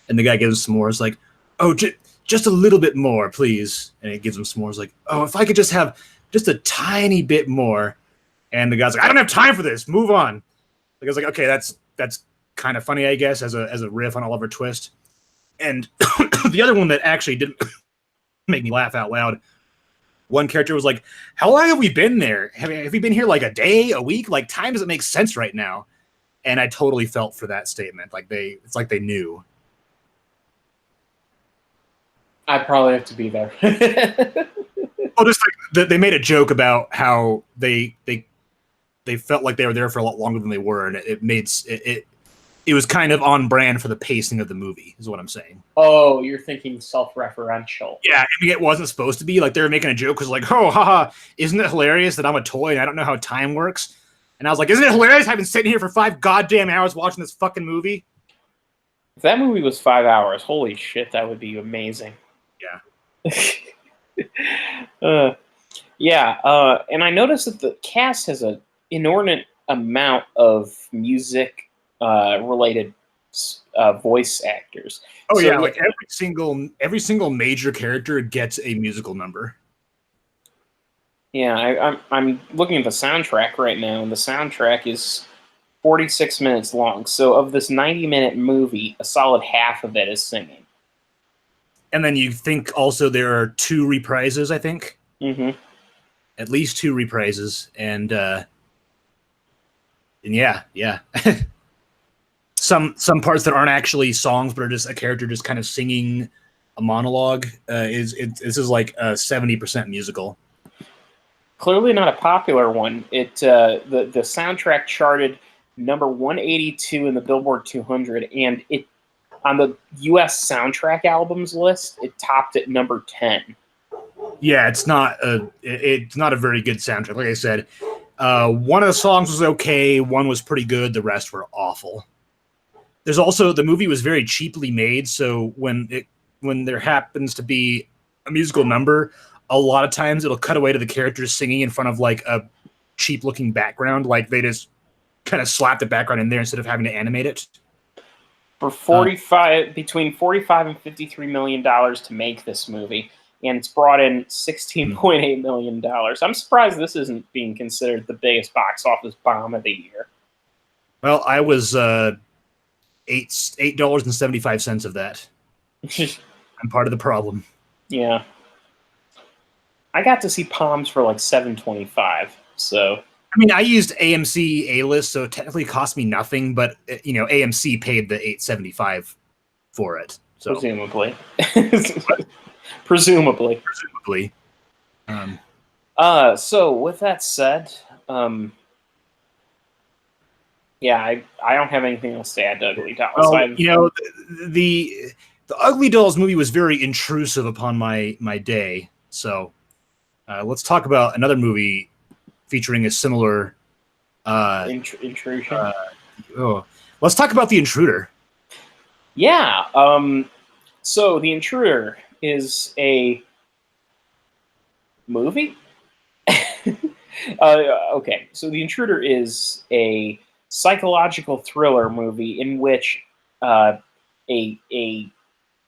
And the guy gives him some more. It's like, "Oh, just a little bit more, please." And he gives him some more. It's like, "Oh, if I could just have just a tiny bit more." And the guy's like, "I don't have time for this. Move on." The guy's like, "Okay, that's kind of funny, I guess, as a riff on Oliver Twist." And the other one that actually didn't make me laugh out loud, one character was like, "How long have we been there? Have we been here like a day, a week? Like, time doesn't make sense right now." And I totally felt for that statement. Like it's like they knew. I probably have to be there. Well, just like they made a joke about how they felt like they were there for a lot longer than they were, and it was kind of on brand for the pacing of the movie, is what I'm saying. Oh, you're thinking self-referential. Yeah, I mean, it wasn't supposed to be. Like, they were making a joke because, like, "Oh, haha, isn't it hilarious that I'm a toy and I don't know how time works?" And I was like, "Isn't it hilarious? I've been sitting here for 5 goddamn hours watching this fucking movie." If that movie was 5 hours, holy shit, that would be amazing. Yeah. And I noticed that the cast has an inordinate amount of music related voice actors. Oh, so, yeah, like every single major character gets a musical number. Yeah, I'm looking at the soundtrack right now, and the soundtrack is 46 minutes long. So of this 90-minute movie, a solid half of it is singing. And then you think also there are 2 reprises, I think? Mm-hmm. At least 2 reprises, and yeah. Some parts that aren't actually songs, but are just a character just kind of singing a monologue. This is like 70% musical. Clearly not a popular one. The soundtrack charted number 182 in the Billboard 200, and it on the U.S. soundtrack albums list, it topped at number 10. Yeah, it's not a very good soundtrack. Like I said, one of the songs was okay, one was pretty good, the rest were awful. There's also, the movie was very cheaply made, so when there happens to be a musical number, a lot of times it'll cut away to the characters singing in front of like a cheap looking background, like they just kind of slap the background in there instead of having to animate it. For between $45 and $53 million to make this movie, and it's brought in $16.8 million. I'm surprised this isn't being considered the biggest box office bomb of the year. Well, I was $8.75 of that. I'm part of the problem. Yeah. I got to see Palms for like $7.25. So I mean, I used AMC A-list, so it technically cost me nothing, but AMC paid the $8.75 for it. So presumably. Presumably. So with that said, yeah, I don't have anything else to add to Ugly Dolls. Well, the Ugly Dolls movie was very intrusive upon my day. So let's talk about another movie featuring a similar Intrusion. Let's talk about The Intruder. Yeah. So The Intruder is a movie. Okay, so The Intruder is a psychological thriller movie in which a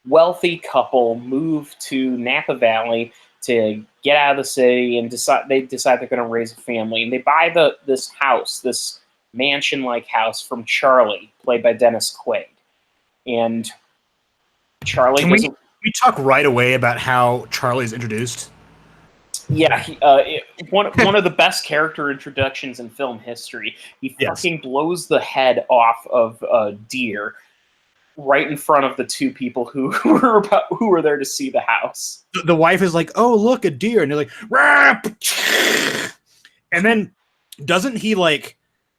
wealthy couple move to Napa Valley to get out of the city and decide they're going to raise a family, and they buy this house, this mansion-like house from Charlie, played by Dennis Quaid, and Charlie Can doesn't. we talk right away about how Charlie's introduced? Yeah, one of the best character introductions in film history. He fucking blows the head off of a deer right in front of the two people who were there to see the house. The wife is like, "Oh, look, a deer," and they're like, "Rah!" And then doesn't he like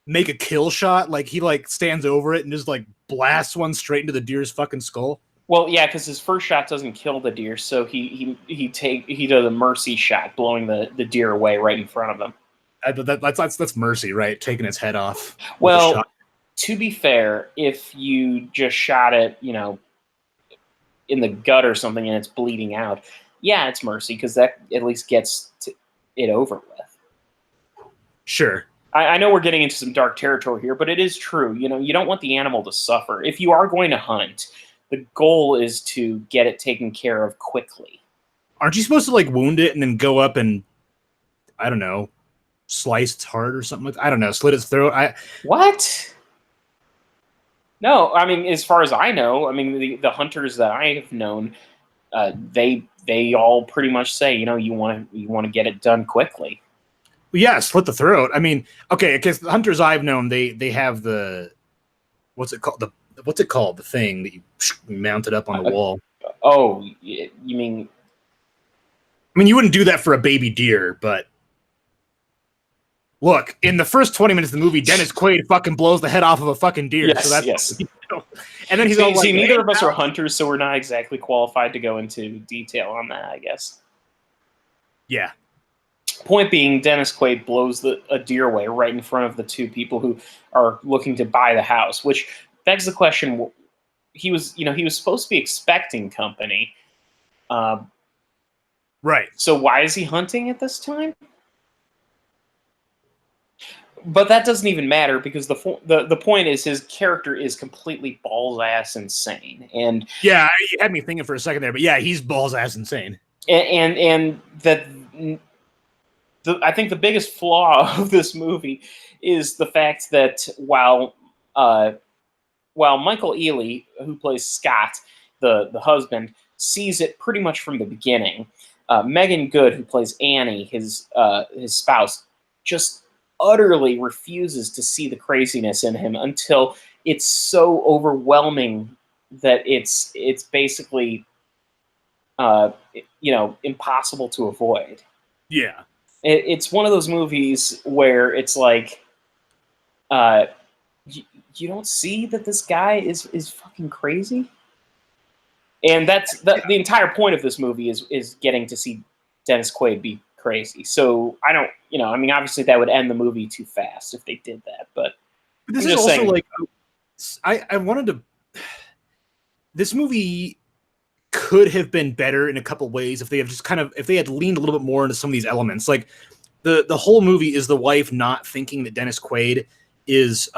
make a kill shot? Like he like stands over it and just like blasts one straight into the deer's fucking skull. Well, yeah, because his first shot doesn't kill the deer, so he does a mercy shot, blowing the deer away right in front of him. That's mercy, right? Taking its head off. Well, to be fair, if you just shot it, in the gut or something and it's bleeding out, yeah, it's mercy, because that at least gets it over with. Sure. I know we're getting into some dark territory here, but it is true. You don't want the animal to suffer. If you are going to hunt, the goal is to get it taken care of quickly. Aren't you supposed to like wound it and then go up and, I don't know, slice its heart or something like that? I don't know, slit its throat? What? No, I mean, as far as I know, I mean, the hunters that I have known, they all pretty much say, you want to get it done quickly. Well, yeah, slit the throat. I mean, okay, because the hunters I've known, they have the what's it called? The thing that you mount it up on the wall. Oh, you mean? I mean, you wouldn't do that for a baby deer, but look, in the first 20 minutes of the movie, Dennis Quaid fucking blows the head off of a fucking deer. Yes, so that's, yes. And then he's all like, neither of us are hunters, so we're not exactly qualified to go into detail on that, I guess. Yeah. Point being, Dennis Quaid blows a deer away right in front of the two people who are looking to buy the house, which begs the question: he was supposed to be expecting company, right? So why is he hunting at this time? But that doesn't even matter, because the point is his character is completely balls ass insane, and yeah, you had me thinking for a second there, but yeah, he's balls ass insane, and that. I think the biggest flaw of this movie is the fact that while Michael Ealy, who plays Scott, the husband, sees it pretty much from the beginning, Megan Good, who plays Annie, his spouse, just utterly refuses to see the craziness in him until it's so overwhelming that it's basically impossible to avoid. Yeah. It's one of those movies where it's like, you don't see that this guy is fucking crazy, and that's the entire point of this movie is getting to see Dennis Quaid be crazy. So I don't, I mean, obviously that would end the movie too fast if they did that, but this is also saying, like, I wanted to. This movie could have been better in a couple ways if they had leaned a little bit more into some of these elements. Like the whole movie is the wife not thinking that Dennis Quaid is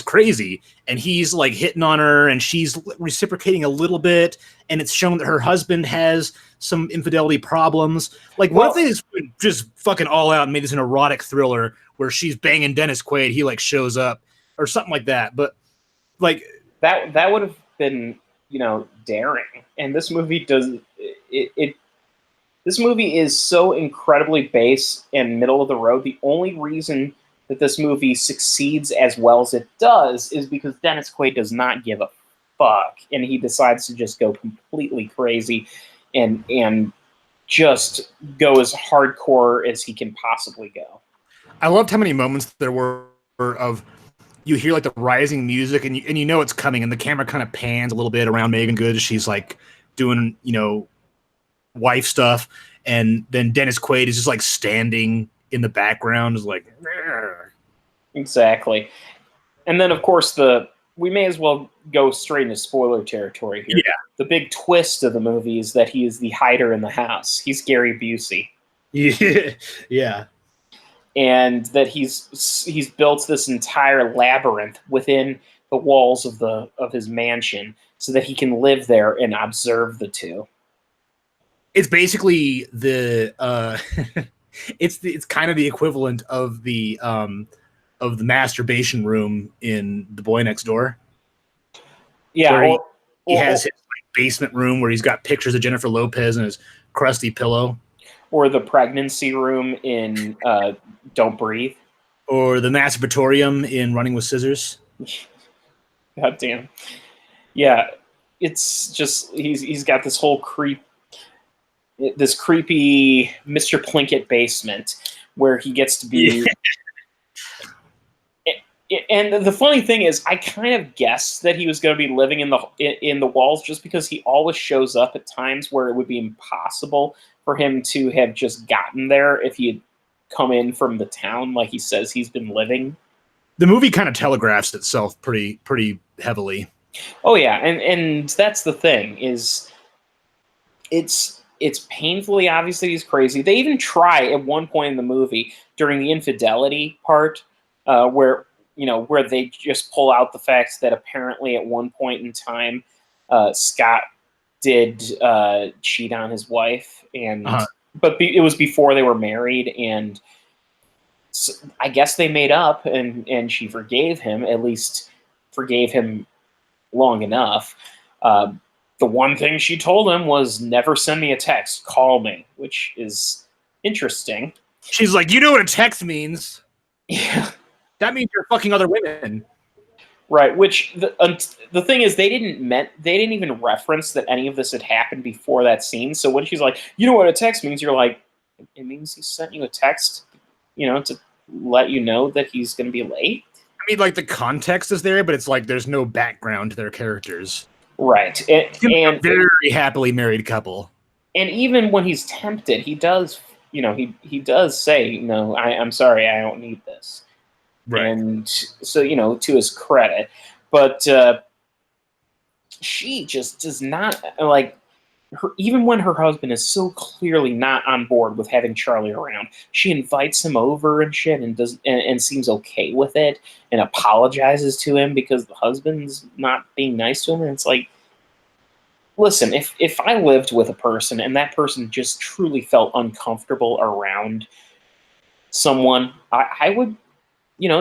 crazy, and he's like hitting on her, and she's reciprocating a little bit, and it's shown that her husband has some infidelity problems. Like, what if they just fucking all out and made this an erotic thriller where she's banging Dennis Quaid, he like shows up or something like that? But like that would have been, daring. And this movie does it. This movie is so incredibly base and middle of the road. The only reason that this movie succeeds as well as it does is because Dennis Quaid does not give a fuck, and he decides to just go completely crazy and just go as hardcore as he can possibly go. I loved how many moments there were of you hear like the rising music, and you know it's coming, and the camera kind of pans a little bit around Megan Good as she's like doing wife stuff, and then Dennis Quaid is just like standing in the background, is like. "Rrr." Exactly. And then, of course, we may as well go straight into spoiler territory here. Yeah. The big twist of the movie is that he is the hider in the house. He's Gary Busey. Yeah. And that he's built this entire labyrinth within the walls of his mansion so that he can live there and observe the two. It's basically it's kind of the equivalent of the masturbation room in The Boy Next Door. Yeah, he has his basement room where he's got pictures of Jennifer Lopez and his crusty pillow. Or the pregnancy room in Don't Breathe. Or the masturbatorium in Running with Scissors. God damn. Yeah, it's just he's got this whole this creepy Mr. Plinkett basement where he gets to be. And the funny thing is, I kind of guessed that he was going to be living in the walls just because he always shows up at times where it would be impossible for him to have just gotten there if he had come in from the town like he says he's been living. The movie kind of telegraphs itself pretty heavily. Oh yeah, and that's the thing is, it's painfully obvious that he's crazy. They even try at one point in the movie during the infidelity part, where they just pull out the facts that apparently at one point in time, Scott did cheat on his wife, and but it was before they were married, and so I guess they made up, and she forgave him, at least forgave him long enough. The one thing she told him was never send me a text, call me, which is interesting. She's like, you know what a text means? Yeah. That means you're fucking other women. Right, which the thing is, they didn't even reference that any of this had happened before that scene. So when she's like, you know what a text means, you're like, it means he sent you a text, to let you know that he's going to be late? I mean, like, the context is there, but it's like there's no background to their characters. Right. And a very happily married couple. And even when he's tempted, he does, he does say, no, I'm sorry, I don't need this. Right. And so, to his credit, but she just does not like her. Even when her husband is so clearly not on board with having Charlie around, she invites him over and shit, and seems okay with it, and apologizes to him because the husband's not being nice to him. And it's like, listen, if I lived with a person and that person just truly felt uncomfortable around someone, I would.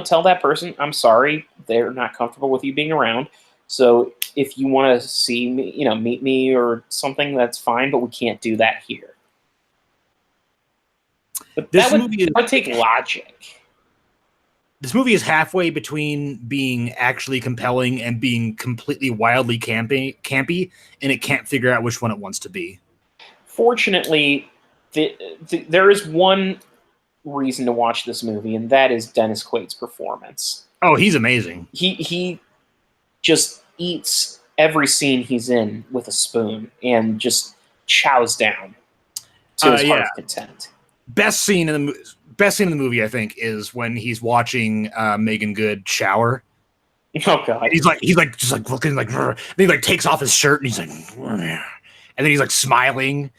Tell that person, I'm sorry, they're not comfortable with you being around. So if you want to see me, meet me or something, that's fine, but we can't do that here. But that would take logic. This movie is halfway between being actually compelling and being completely wildly campy, and it can't figure out which one it wants to be. Fortunately, there is one reason to watch this movie, and that is Dennis Quaid's performance. Oh, he's amazing. He just eats every scene he's in with a spoon and just chows down to his heart's content. Best scene in the movie, I think, is when he's watching Megan Good shower. Oh god! And he's like just like looking like, and he like takes off his shirt and he's like, and then he's like smiling.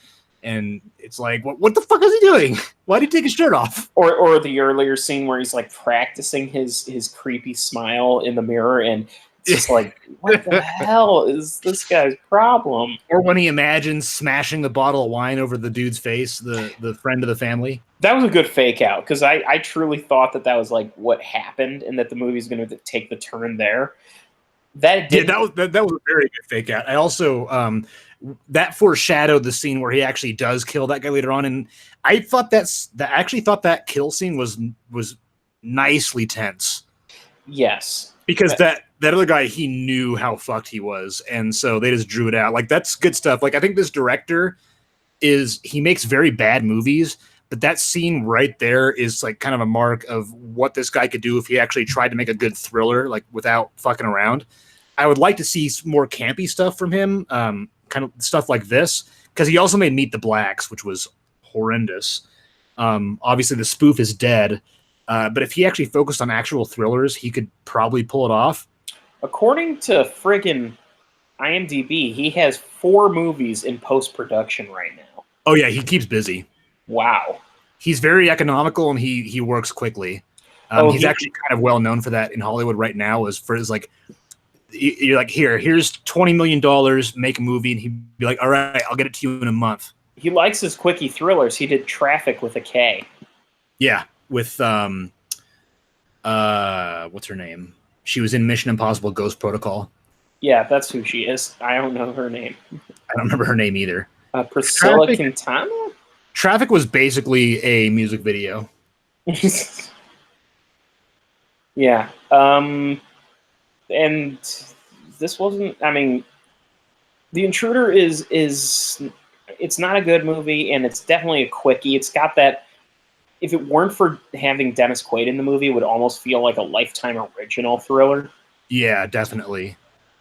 And it's like, what the fuck is he doing? Why did he take his shirt off? Or the earlier scene where he's like practicing his creepy smile in the mirror, and it's just like, what the hell is this guy's problem? Or when he imagines smashing the bottle of wine over the dude's face, the friend of the family. That was a good fake out, because I truly thought that was like what happened, and that the movie's going to take the turn there. That was a very good fake out. I also that foreshadowed the scene where he actually does kill that guy later on, and I thought that kill scene was nicely tense. Yes, because that other guy, he knew how fucked he was, and so they just drew it out. Like, that's good stuff. Like, I think this director he makes very bad movies, but that scene right there is like kind of a mark of what this guy could do if he actually tried to make a good thriller, like without fucking around. I would like to see more campy stuff from him, kind of stuff like this, because he also made Meet the Blacks, which was horrendous. Obviously, the spoof is dead, but if he actually focused on actual thrillers, he could probably pull it off. According to friggin' IMDb, he has 4 movies in post-production right now. Oh yeah, he keeps busy. Wow. He's very economical and he works quickly. He's actually kind of well known for that in Hollywood right now. As for his like, you're like, here's $20 million, make a movie, and he'd be like, all right, I'll get it to you in a month. He likes his quickie thrillers. He did Traffic with a K. Yeah, with what's her name? She was in Mission Impossible: Ghost Protocol. Yeah, that's who she is. I don't know her name. I don't remember her name either. Priscilla Quintana? Traffic was basically a music video. Yeah. And this wasn't, I mean, The Intruder is it's not a good movie, and it's definitely a quickie. It's got that, if it weren't for having Dennis Quaid in the movie, it would almost feel like a Lifetime original thriller. Yeah, definitely.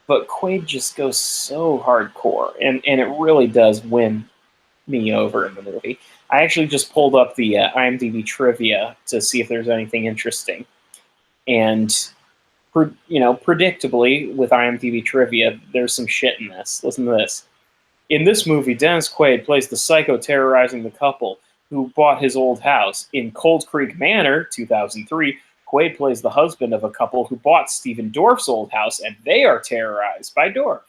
But Quaid just goes so hardcore, and it really does win me over in the movie. I actually just pulled up the IMDb trivia to see if there's anything interesting. And, predictably, with IMDb trivia, there's some shit in this. Listen to this. In this movie, Dennis Quaid plays the psycho terrorizing the couple who bought his old house. In Cold Creek Manor, 2003, Quaid plays the husband of a couple who bought Stephen Dorff's old house, and they are terrorized by Dorff.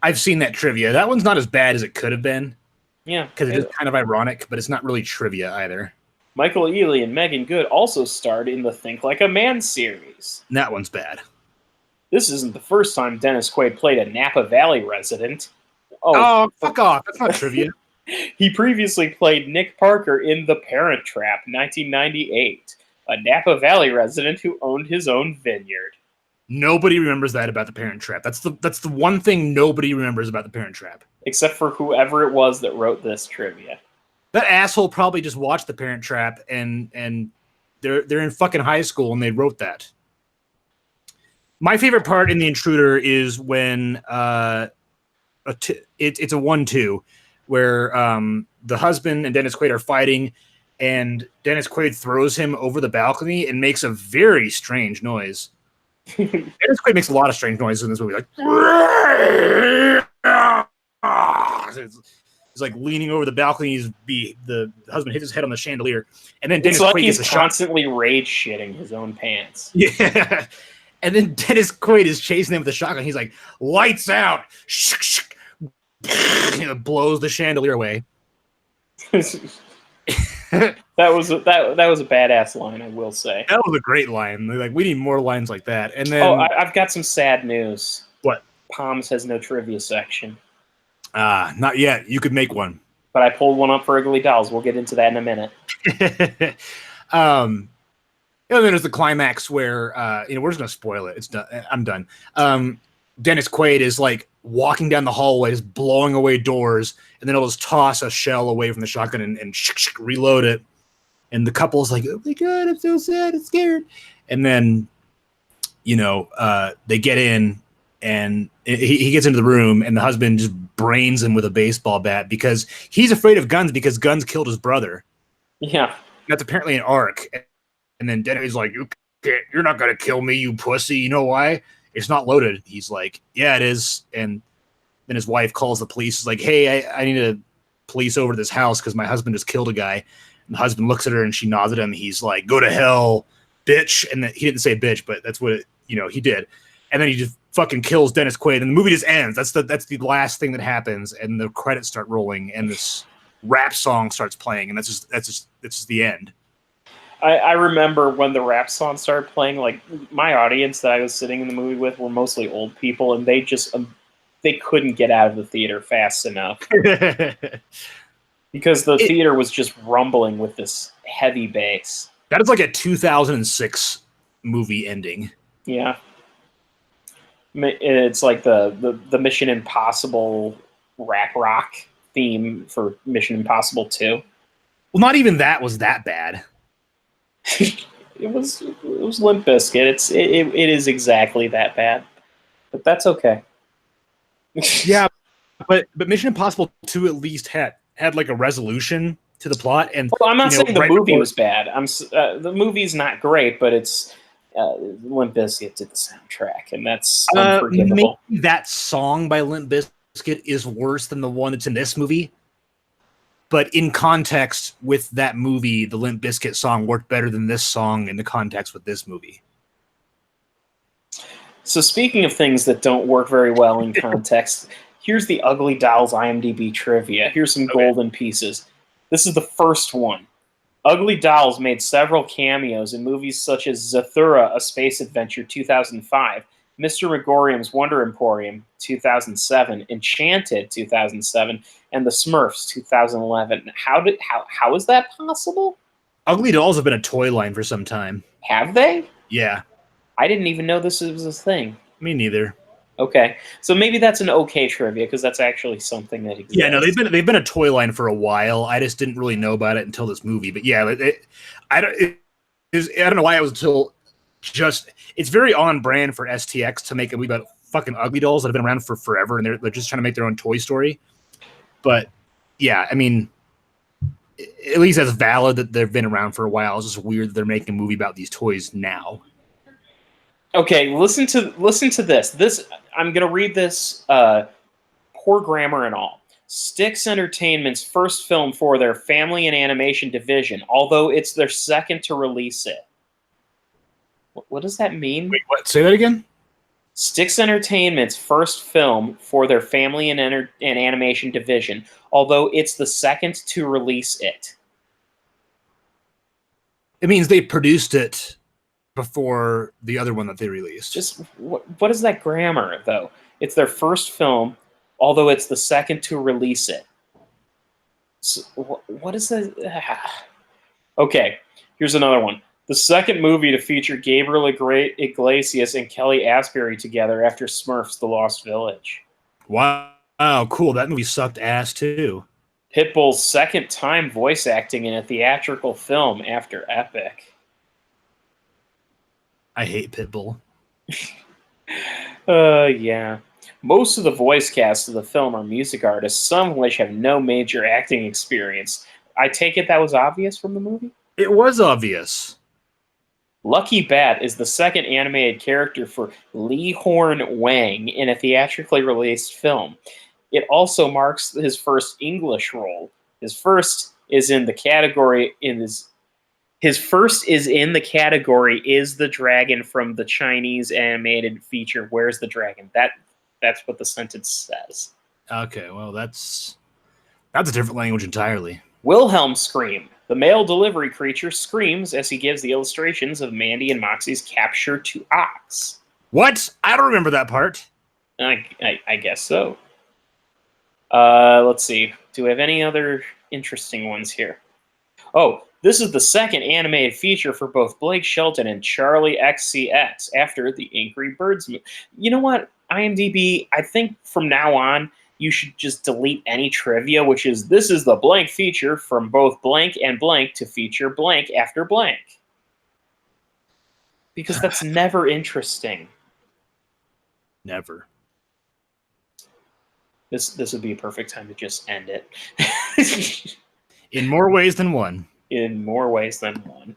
I've seen that trivia. That one's not as bad as it could have been. Yeah. Because it is kind of ironic, but it's not really trivia either. Michael Ealy and Megan Good also starred in the Think Like a Man series. And that one's bad. This isn't the first time Dennis Quaid played a Napa Valley resident. Oh, fuck off. That's not trivia. He previously played Nick Parker in The Parent Trap, 1998, a Napa Valley resident who owned his own vineyard. Nobody remembers that about The Parent Trap. That's the one thing nobody remembers about The Parent Trap. Except for whoever it was that wrote this trivia. That asshole probably just watched The Parent Trap and they're in fucking high school and they wrote that. My favorite part in The Intruder is when it's a 1-2 where the husband and Dennis Quaid are fighting, and Dennis Quaid throws him over the balcony and makes a very strange noise. Dennis Quaid makes a lot of strange noises in this movie, like he's like leaning over the balcony. The husband hits his head on the chandelier, and then Dennis Quaid he's constantly rage shitting his own pants. Yeah, and then Dennis Quaid is chasing him with a shotgun. He's like, "Lights out!" Blows the chandelier away. that was a badass line, I will say. That was a great line. Like, we need more lines like that. And then, I've got some sad news. What? Palms has no trivia section. Not yet. You could make one. But I pulled one up for Ugly Dolls. We'll get into that in a minute. And then there's the climax where we're just gonna spoil it. It's done. I'm done. Dennis Quaid is like walking down the hallway, just blowing away doors, and then he'll just toss a shell away from the shotgun and reload it. And the couple's like, "Oh my god, I'm so sad, I'm scared." And then, they get in, and he gets into the room, and the husband just brains him with a baseball bat because he's afraid of guns because guns killed his brother. Yeah, that's apparently an arc. And then Dennis like, "You're not gonna kill me, you pussy. You know why? It's not loaded." He's like, "Yeah, it is." And then his wife calls the police. Is like, "Hey, I need a police over to this house because my husband just killed a guy." And the husband looks at her and she nods at him. He's like, "Go to hell, bitch." And then, he didn't say bitch, but that's what he did. And then he just fucking kills Dennis Quaid, and the movie just ends. That's the last thing that happens, and the credits start rolling, and this rap song starts playing, and that's just the end. I remember when the rap song started playing, like, my audience that I was sitting in the movie with were mostly old people, and they just they couldn't get out of the theater fast enough. Because the theater was just rumbling with this heavy bass. That is like a 2006 movie ending. Yeah. It's like the Mission Impossible rap rock theme for Mission Impossible 2. Well, not even that was that bad. It was Limp Bizkit. It is exactly that bad, but that's okay. Yeah, but Mission Impossible 2 at least had like a resolution to the plot, and Well, I'm not saying the right movie before, was bad. The movie's not great, but it's Limp Bizkit did the soundtrack, and that's maybe unforgivable. that song by Limp Bizkit is worse than the one that's in this movie. But in context with that movie, the Limp Bizkit song worked better than this song in the context with this movie. So speaking of things that don't work very well in context, here's the Ugly Dolls IMDb trivia. Here's some golden pieces. This is the first one. Ugly Dolls made several cameos in movies such as Zathura, A Space Adventure 2005, Mr. Megorium's Wonder Emporium 2007, Enchanted 2007, and The Smurfs 2011. How is that possible? Ugly Dolls have been a toy line for some time. Have they? Yeah. I didn't even know this was a thing. Me neither. Okay, so maybe that's an okay trivia because that's actually something that exists. Yeah, no, they've been a toy line for a while. I just didn't really know about it until this movie. But yeah, I don't know why it was until just. It's very on brand for STX to make a movie about fucking ugly dolls that have been around for forever, and they're just trying to make their own Toy Story. But yeah, I mean, at least that's valid that they've been around for a while. It's just weird that they're making a movie about these toys now. Okay, listen to this. I'm gonna read this. Poor grammar and all. Styx Entertainment's first film for their family and animation division, although it's their second to release it. What does that mean? Wait, what? Say that again? Styx Entertainment's first film for their family and animation division, although it's the second to release it. It means they produced it before the other one that they released. Just what is that grammar, though? It's their first film, although it's the second to release it. So, what is that? Okay, here's another one. The second movie to feature Gabriel Iglesias and Kelly Asbury together after Smurfs: The Lost Village. Wow, cool. That movie sucked ass, too. Pitbull's second time voice acting in a theatrical film after Epic. I hate Pitbull. Yeah. Most of the voice cast of the film are music artists, some of which have no major acting experience. I take it that was obvious from the movie? It was obvious. Lucky Bat is the second animated character for Lee Horn Wang in a theatrically released film. It also marks his first English role. His first is in the category Is the Dragon from the Chinese animated feature Where's the Dragon? That's what the sentence says. Okay, well that's a different language entirely. Wilhelm Scream. The male delivery creature screams as he gives the illustrations of Mandy and Moxie's capture to Ox. What? I don't remember that part. I guess so. Let's see. Do we have any other interesting ones here? Oh, this is the second animated feature for both Blake Shelton and Charlie XCX after the Angry Birds movie. You know what? IMDb, I think from now on, you should just delete any trivia, which is this is the blank feature from both blank and blank to feature blank after blank. Because that's never interesting. Never. This would be a perfect time to just end it. In more ways than one. In more ways than one.